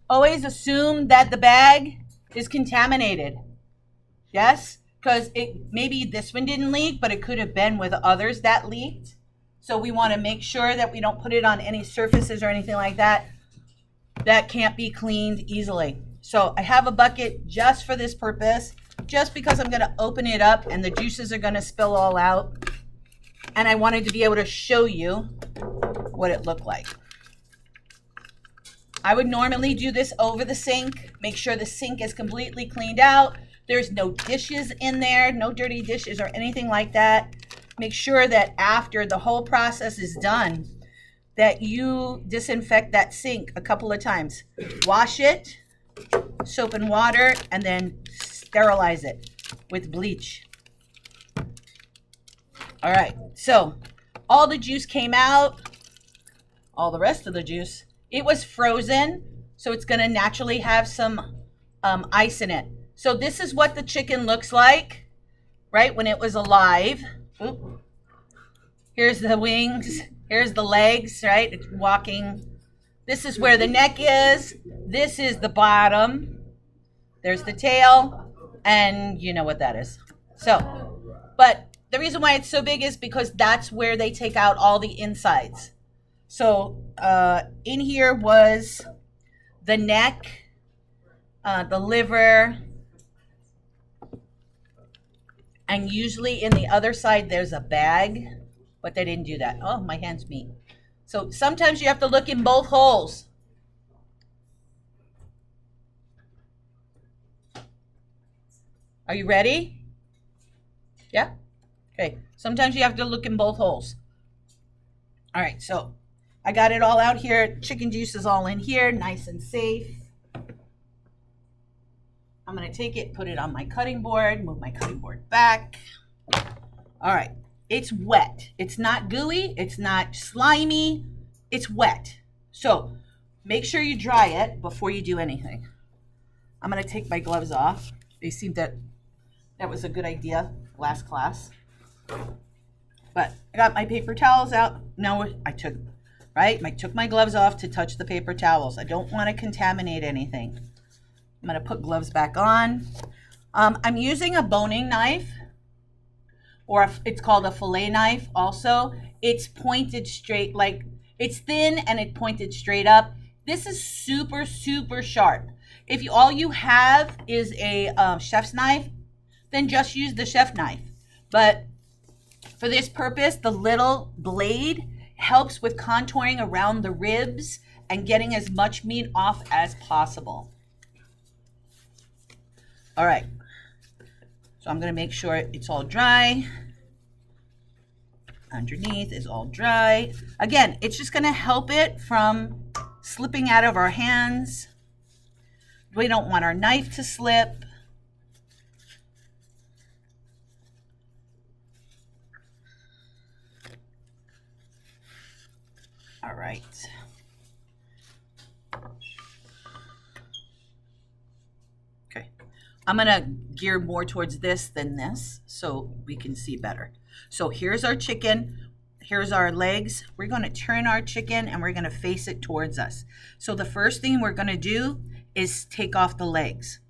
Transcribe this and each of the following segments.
always assume that the bag is contaminated. Yes, because it maybe this one didn't leak, but it could have been with others that leaked. So we want to make sure that we don't put it on any surfaces or anything like that that can't be cleaned easily. So I have a bucket just for this purpose, just because I'm going to open it up and the juices are going to spill all out. And I wanted to be able to show you what it looked like. I would normally do this over the sink, make sure the sink is completely cleaned out. There's no dishes in there, no dirty dishes or anything like that. Make sure that after the whole process is done, that you disinfect that sink a couple of times. Wash it, soap and water, and then sterilize it with bleach. All right, so all the juice came out, all the rest of the juice. It was frozen, so it's gonna naturally have some ice in it. So this is what the chicken looks like, right, when it was alive. Oop. Here's the wings, here's the legs, right, it's walking. This is where the neck is, this is the bottom, there's the tail, and you know what that is. So, but the reason why it's so big is because that's where they take out all the insides. So in here was the neck, the liver, and usually in the other side there's a bag, but they didn't do that. Oh, my hands meet. So sometimes you have to look in both holes. Are you ready? Yeah? Okay. Sometimes you have to look in both holes. All right, so I got it all out here. Chicken juice is all in here, nice and safe. I'm gonna take it, put it on my cutting board, move my cutting board back. All right, it's wet. It's not gooey, it's not slimy, it's wet. So make sure you dry it before you do anything. I'm gonna take my gloves off. They seemed that was a good idea last class. But I got my paper towels out. Now I took my gloves off to touch the paper towels. I don't want to contaminate anything. I'm going to put gloves back on. I'm using a boning knife, or it's called a fillet knife also. It's pointed straight, like it's thin and it pointed straight up. This is super, super sharp. If all you have is a chef's knife, then just use the chef knife. But for this purpose, the little blade helps with contouring around the ribs and getting as much meat off as possible. All right, so I'm gonna make sure it's all dry. Underneath is all dry. Again, it's just gonna help it from slipping out of our hands. We don't want our knife to slip. All right. Okay. I'm going to gear more towards this than this so we can see better. So here's our chicken. Here's our legs. We're going to turn our chicken and we're going to face it towards us. So the first thing we're going to do is take off the legs.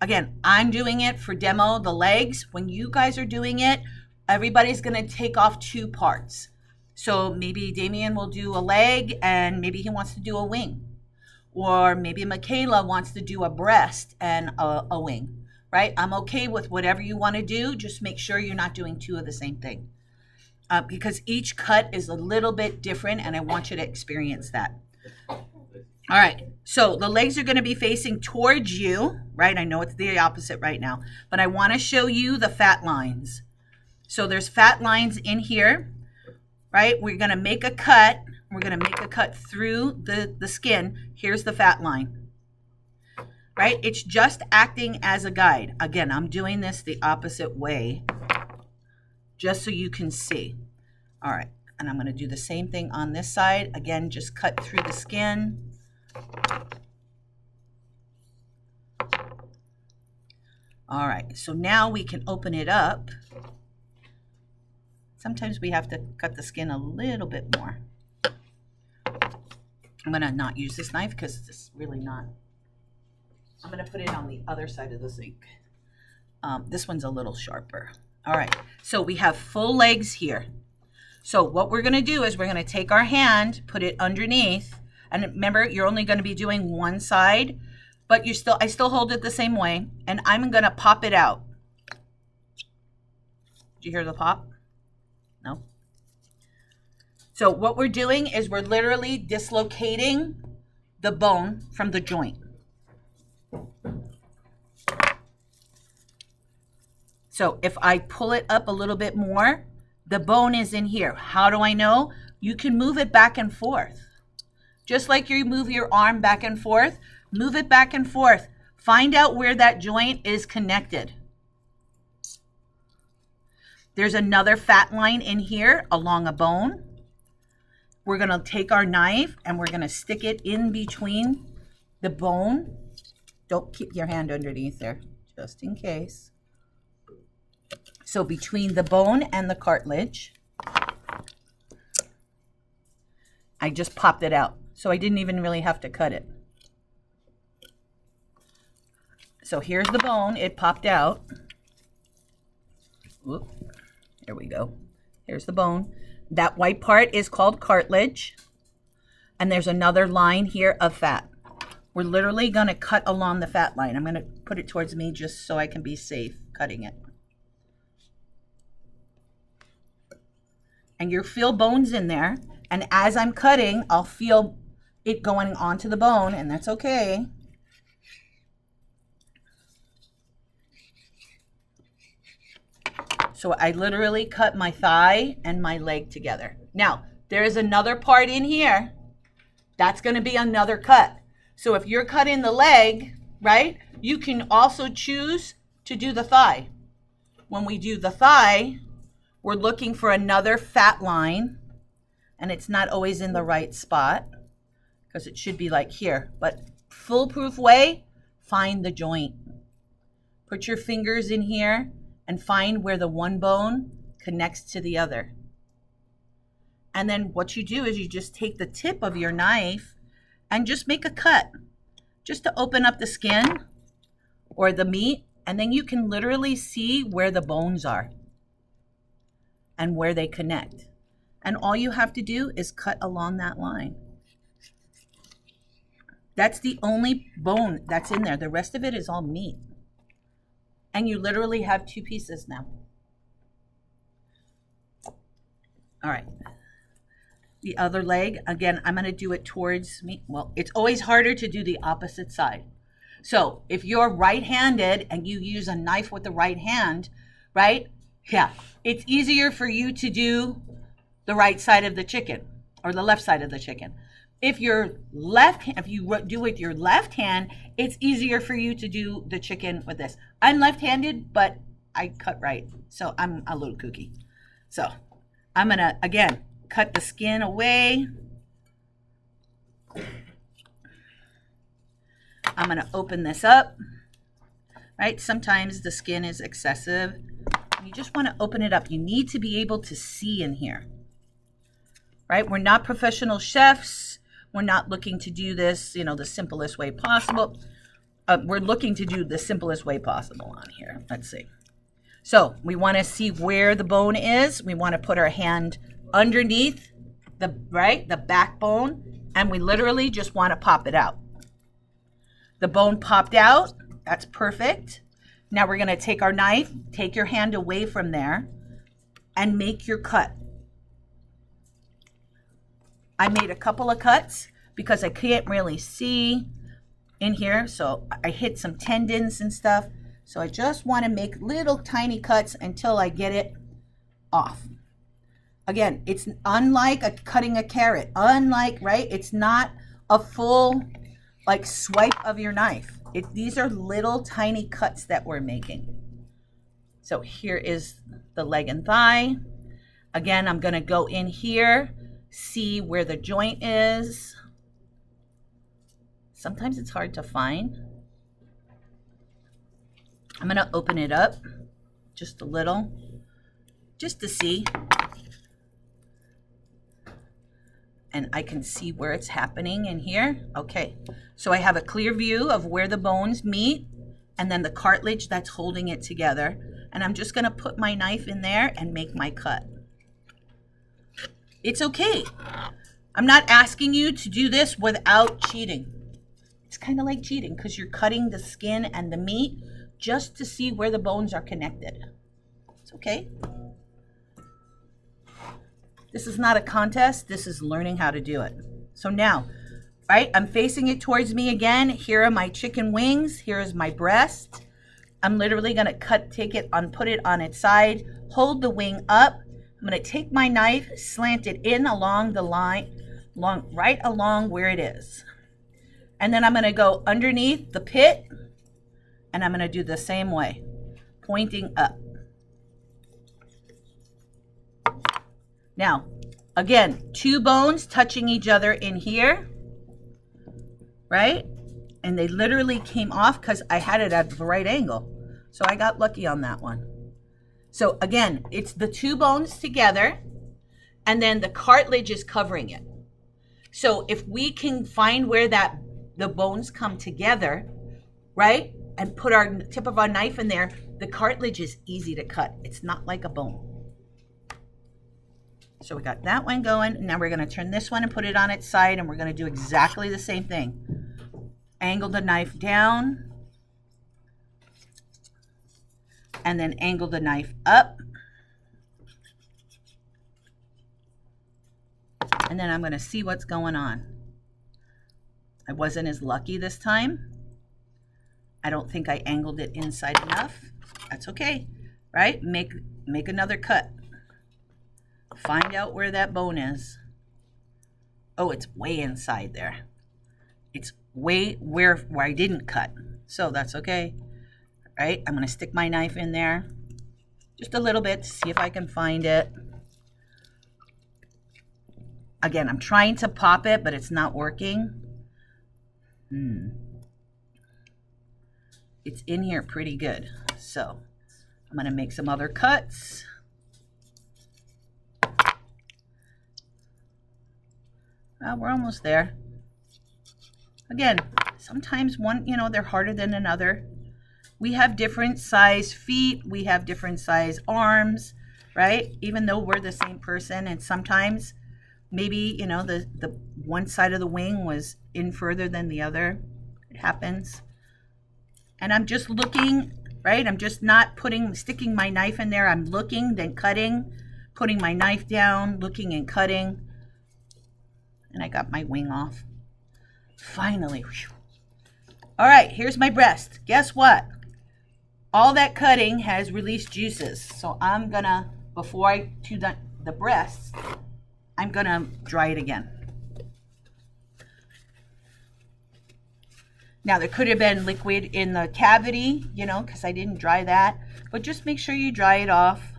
Again, I'm doing it for demo, the legs. When you guys are doing it, everybody's going to take off two parts. So maybe Damien will do a leg and maybe he wants to do a wing. Or maybe Michaela wants to do a breast and a wing, right? I'm okay with whatever you want to do. Just make sure you're not doing two of the same thing. Because each cut is a little bit different and I want you to experience that. All right, so the legs are going to be facing towards you, right? I know it's the opposite right now, but I want to show you the fat lines. So there's fat lines in here. Right? We're going to make a cut. We're going to make a cut through the skin. Here's the fat line. Right? It's just acting as a guide. Again, I'm doing this the opposite way just so you can see. All right. And I'm going to do the same thing on this side. Again, just cut through the skin. All right. So now we can open it up. Sometimes we have to cut the skin a little bit more. I'm gonna not use this knife because it's really not. I'm gonna put it on the other side of the sink. This one's a little sharper. All right, so we have full legs here. So what we're gonna do is we're gonna take our hand, put it underneath, and remember, you're only gonna be doing one side, but I still hold it the same way, and I'm gonna pop it out. Did you hear the pop? No? So what we're doing is we're literally dislocating the bone from the joint. So if I pull it up a little bit more, the bone is in here. How do I know? You can move it back and forth. Just like you move your arm back and forth, move it back and forth. Find out where that joint is connected. There's another fat line in here along a bone. We're gonna take our knife and we're gonna stick it in between the bone. Don't keep your hand underneath there, just in case. So between the bone and the cartilage, I just popped it out. So I didn't even really have to cut it. So here's the bone, it popped out. Whoop, there we go. Here's the bone. That white part is called cartilage. And there's another line here of fat. We're literally gonna cut along the fat line. I'm gonna put it towards me just so I can be safe cutting it. And you'll feel bones in there. And as I'm cutting, I'll feel it going onto the bone, and that's okay. So I literally cut my thigh and my leg together. Now, there is another part in here. That's gonna be another cut. So if you're cutting the leg, right, you can also choose to do the thigh. When we do the thigh, we're looking for another fat line, and it's not always in the right spot because it should be like here. But foolproof way, find the joint. Put your fingers in here and find where the one bone connects to the other. And then what you do is you just take the tip of your knife and just make a cut just to open up the skin or the meat, and then you can literally see where the bones are and where they connect. And all you have to do is cut along that line. That's the only bone that's in there. The rest of it is all meat. And you literally have two pieces now. All right. The other leg, again, I'm gonna do it towards me. Well, it's always harder to do the opposite side. So if you're right-handed and you use a knife with the right hand, right? Yeah, it's easier for you to do the right side of the chicken or the left side of the chicken. If you do with your left hand, it's easier for you to do the chicken with this. I'm left-handed, but I cut right, so I'm a little kooky. So I'm gonna, again, cut the skin away. I'm gonna open this up, right? Sometimes the skin is excessive. You just wanna open it up. You need to be able to see in here, right? We're not professional chefs. We're not looking to do this, the simplest way possible. We're looking to do the simplest way possible on here. Let's see. So we wanna see where the bone is. We wanna put our hand underneath the backbone, and we literally just wanna pop it out. The bone popped out, that's perfect. Now we're gonna take our knife, take your hand away from there, and make your cut. I made a couple of cuts because I can't really see in here, so I hit some tendons and stuff. So I just wanna make little tiny cuts until I get it off. Again, it's unlike cutting a carrot, right? It's not a full swipe of your knife. These are little tiny cuts that we're making. So here is the leg and thigh. Again, I'm gonna go in here, see where the joint is. Sometimes it's hard to find. I'm gonna open it up just a little, just to see. and I can see where it's happening in here. Okay, so I have a clear view of where the bones meet and then the cartilage that's holding it together. And I'm just gonna put my knife in there and make my cut. It's okay. I'm not asking you to do this without cheating. It's kind of like cheating because you're cutting the skin and the meat just to see where the bones are connected. It's okay. This is not a contest. This is learning how to do it. So now, right, I'm facing it towards me again. Here are my chicken wings. Here is my breast. I'm literally gonna take it on, put it on its side, hold the wing up. I'm gonna take my knife, slant it in along the line, right along where it is. And then I'm gonna go underneath the pit, and I'm gonna do the same way, pointing up. Now, again, two bones touching each other in here, right? And they literally came off because I had it at the right angle. So I got lucky on that one. So again, it's the two bones together, and then the cartilage is covering it. So if we can find where the bones come together, right? And put our tip of our knife in there, the cartilage is easy to cut. It's not like a bone. So we got that one going. Now we're gonna turn this one and put it on its side, and we're gonna do exactly the same thing. Angle the knife down, and then angle the knife up. And then I'm gonna see what's going on. I wasn't as lucky this time. I don't think I angled it inside enough. That's okay, right? Make another cut. Find out where that bone is. Oh, it's way inside there. It's way where I didn't cut. So that's okay, right? I'm gonna stick my knife in there just a little bit to see if I can find it. Again, I'm trying to pop it, but it's not working. It's in here pretty good. So I'm gonna make some other cuts. Well, we're almost there. Again, sometimes one, they're harder than another. We have different size feet. We have different size arms, right? Even though we're the same person, and sometimes maybe, the one side of the wing was in further than the other. It happens. And I'm just looking, right? I'm just not sticking my knife in there. I'm looking, then cutting, putting my knife down, looking and cutting. And I got my wing off. Finally. Whew. All right, here's my breast. Guess what? All that cutting has released juices. So I'm gonna, before I do the breasts, I'm gonna dry it again. Now there could have been liquid in the cavity, because I didn't dry that, but just make sure you dry it off.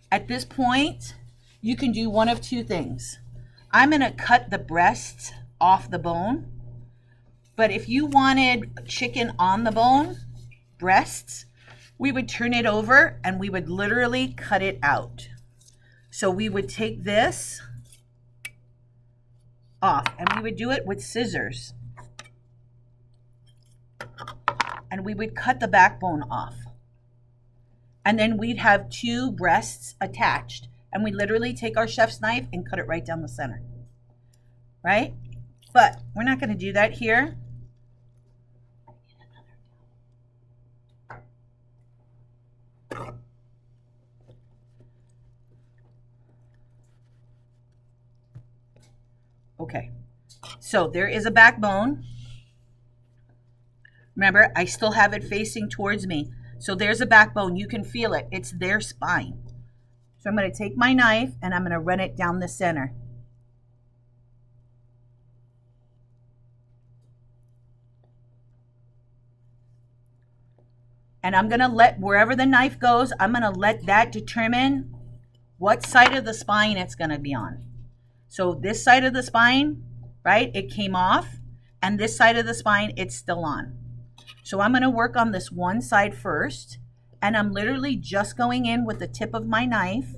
At this point, you can do one of two things. I'm gonna cut the breasts off the bone, but if you wanted chicken on the bone, breasts, we would turn it over and we would literally cut it out. So we would take this off, and we would do it with scissors. And we would cut the backbone off. And then we'd have two breasts attached. And we literally take our chef's knife and cut it right down the center, right? But we're not gonna do that here. Okay, so there is a backbone. Remember, I still have it facing towards me. So there's a backbone, you can feel it, it's their spine. So I'm going to take my knife and I'm going to run it down the center. And I'm going to let, wherever the knife goes, I'm going to let that determine what side of the spine it's going to be on. So this side of the spine, right, it came off, and this side of the spine, it's still on. So I'm going to work on this one side first. And I'm literally just going in with the tip of my knife.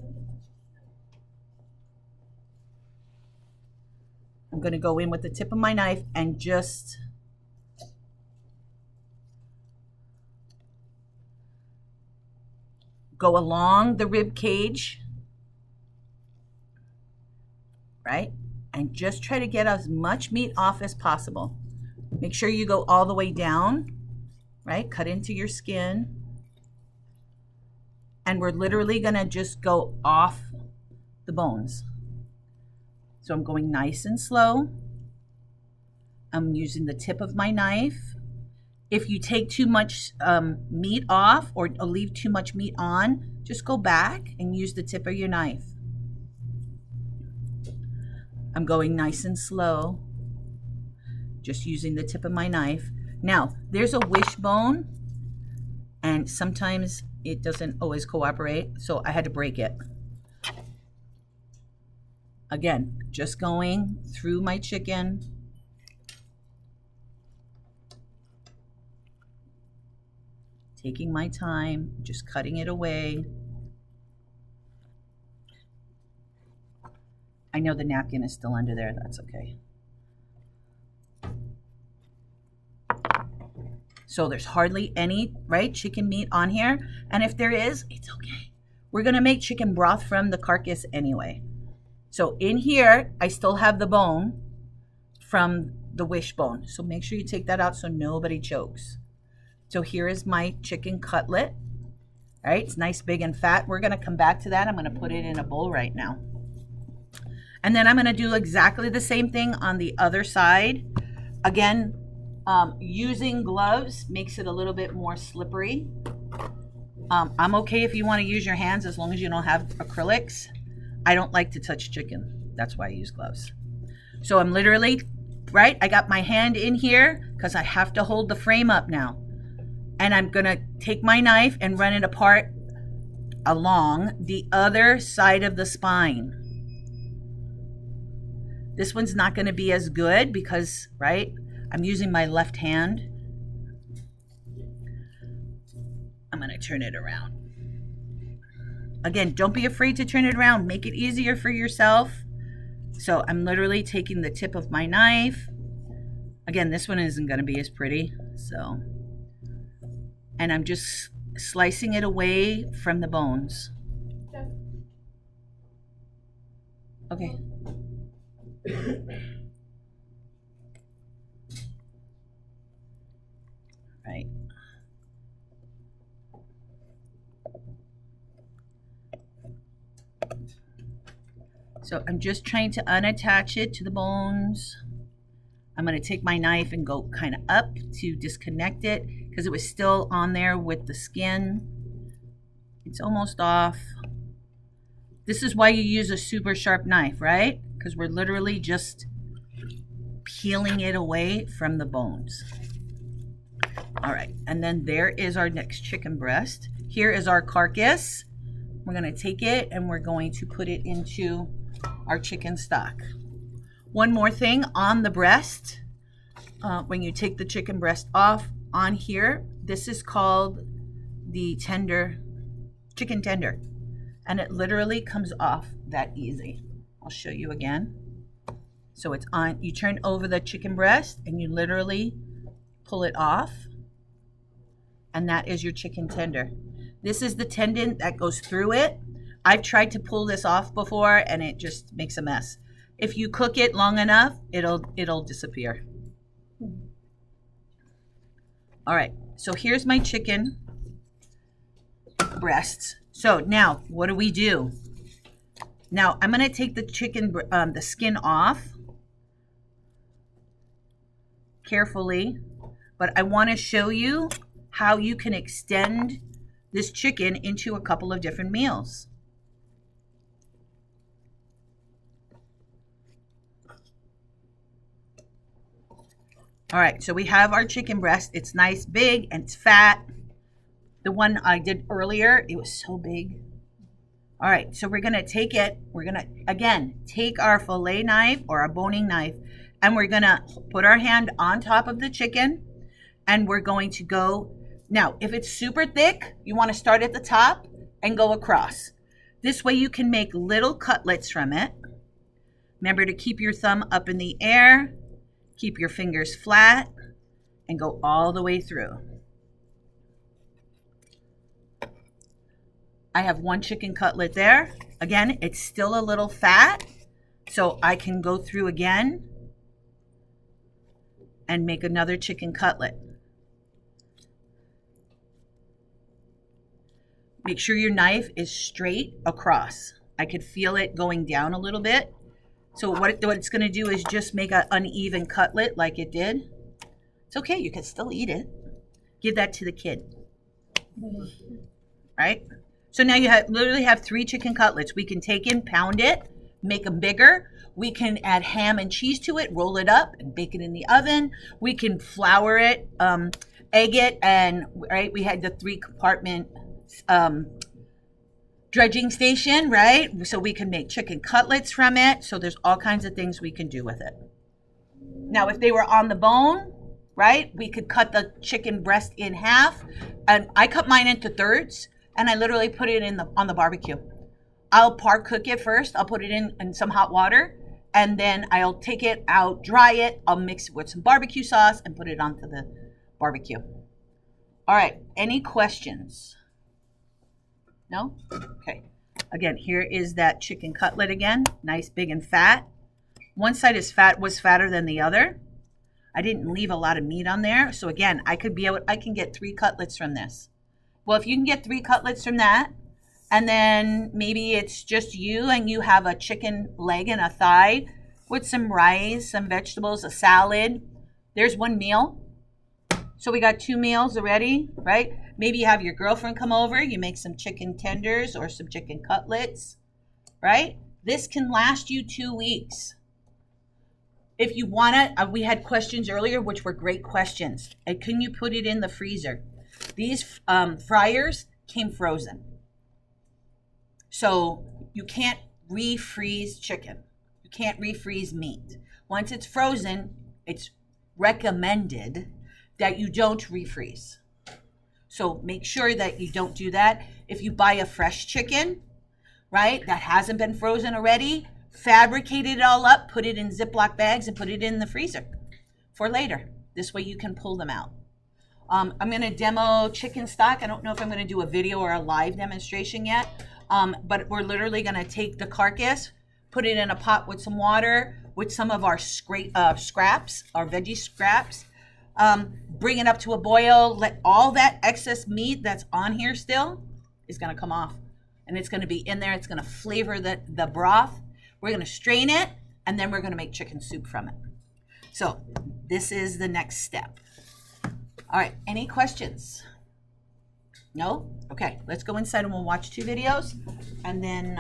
I'm going to go in with the tip of my knife and just go along the rib cage, right? And just try to get as much meat off as possible. Make sure you go all the way down, right? Cut into your skin. And we're literally gonna just go off the bones. So I'm going nice and slow. I'm using the tip of my knife. If you take too much meat off or leave too much meat on, just go back and use the tip of your knife. I'm going nice and slow, just using the tip of my knife. Now, there's a wishbone, and sometimes it doesn't always cooperate, so I had to break it. Again, just going through my chicken. Taking my time, just cutting it away. I know the napkin is still under there, that's okay. So there's hardly any, right, chicken meat on here. And if there is, it's okay. We're gonna make chicken broth from the carcass anyway. So in here, I still have the bone from the wishbone. So make sure you take that out so nobody chokes. So here is my chicken cutlet. All right, it's nice, big, and fat. We're gonna come back to that. I'm gonna put it in a bowl right now. And then I'm gonna do exactly the same thing on the other side. Again, using gloves makes it a little bit more slippery. I'm okay if you wanna use your hands as long as you don't have acrylics. I don't like to touch chicken. That's why I use gloves. So I'm literally, right, I got my hand in here because I have to hold the frame up now. And I'm gonna take my knife and run it apart along the other side of the spine. This one's not gonna be as good because, right, I'm using my left hand. I'm gonna turn it around. Again, don't be afraid to turn it around. Make it easier for yourself. So I'm literally taking the tip of my knife. Again, this one isn't gonna be as pretty, so. And I'm just slicing it away from the bones. Okay. Right. So I'm just trying to unattach it to the bones. I'm going to take my knife and go kind of up to disconnect it because it was still on there with the skin. It's almost off. This is why you use a super sharp knife, right? Because we're literally just peeling it away from the bones. All right, and then there is our next chicken breast. Here is our carcass. We're going to take it and we're going to put it into our chicken stock. One more thing on the breast, when you take the chicken breast off on here, this is called the chicken tender, and it literally comes off that easy. I'll show you again. So it's on, you turn over the chicken breast and you literally pull it off, and that is your chicken tender. This is the tendon that goes through it. I've tried to pull this off before and it just makes a mess. If you cook it long enough, it'll disappear. All right, so here's my chicken breasts. So now what do? Now I'm gonna take the chicken, the skin off carefully, but I wanna show you how you can extend this chicken into a couple of different meals. All right, so we have our chicken breast. It's nice, big, and it's fat. The one I did earlier, it was so big. All right, so we're gonna take it. We're gonna, again, take our fillet knife or our boning knife, and we're gonna put our hand on top of the chicken, and we're going to go. Now, if it's super thick, you wanna start at the top and go across. This way you can make little cutlets from it. Remember to keep your thumb up in the air, keep your fingers flat, and go all the way through. I have one chicken cutlet there. Again, it's still a little fat, so I can go through again and make another chicken cutlet. Make sure your knife is straight across. I could feel it going down a little bit. So what it's going to do is just make an uneven cutlet like it did. It's okay, you can still eat it. Give that to the kid. Right? So now you literally have 3 chicken cutlets. We can take in, pound it, make them bigger. We can add ham and cheese to it, roll it up, and bake it in the oven. We can flour it, egg it, and right, we had the 3-compartment dredging station, right? So we can make chicken cutlets from it. So there's all kinds of things we can do with it. Now, if they were on the bone, right, we could cut the chicken breast in half. And I cut mine into thirds, and I literally put it on the barbecue. I'll par cook it first. I'll put it in some hot water, and then I'll take it out, dry it. I'll mix it with some barbecue sauce and put it onto the barbecue. All right, any questions? No? Okay. Again, here is that chicken cutlet again. Nice, big, and fat. One side was fatter than the other. I didn't leave a lot of meat on there. So again, I can get 3 cutlets from this. Well, if you can get 3 cutlets from that, and then maybe it's just you and you have a chicken leg and a thigh with some rice, some vegetables, a salad. There's 1 meal. So we got 2 meals already, right? Maybe you have your girlfriend come over, you make some chicken tenders or some chicken cutlets, right? This can last you 2 weeks. If you want it, we had questions earlier, which were great questions. And can you put it in the freezer? These fryers came frozen. So you can't refreeze chicken. You can't refreeze meat. Once it's frozen, it's recommended that you don't refreeze. So make sure that you don't do that. If you buy a fresh chicken, right, that hasn't been frozen already, fabricate it all up, put it in Ziploc bags and put it in the freezer for later. This way you can pull them out. I'm going to demo chicken stock. I don't know if I'm going to do a video or a live demonstration yet, but we're literally going to take the carcass, put it in a pot with some water, with some of our scraps, our veggie scraps, bring it up to a boil, let all that excess meat that's on here still is going to come off. And it's going to be in there. It's going to flavor the broth. We're going to strain it, and then we're going to make chicken soup from it. So this is the next step. All right, any questions? No? Okay, let's go inside and we'll watch 2 videos. And then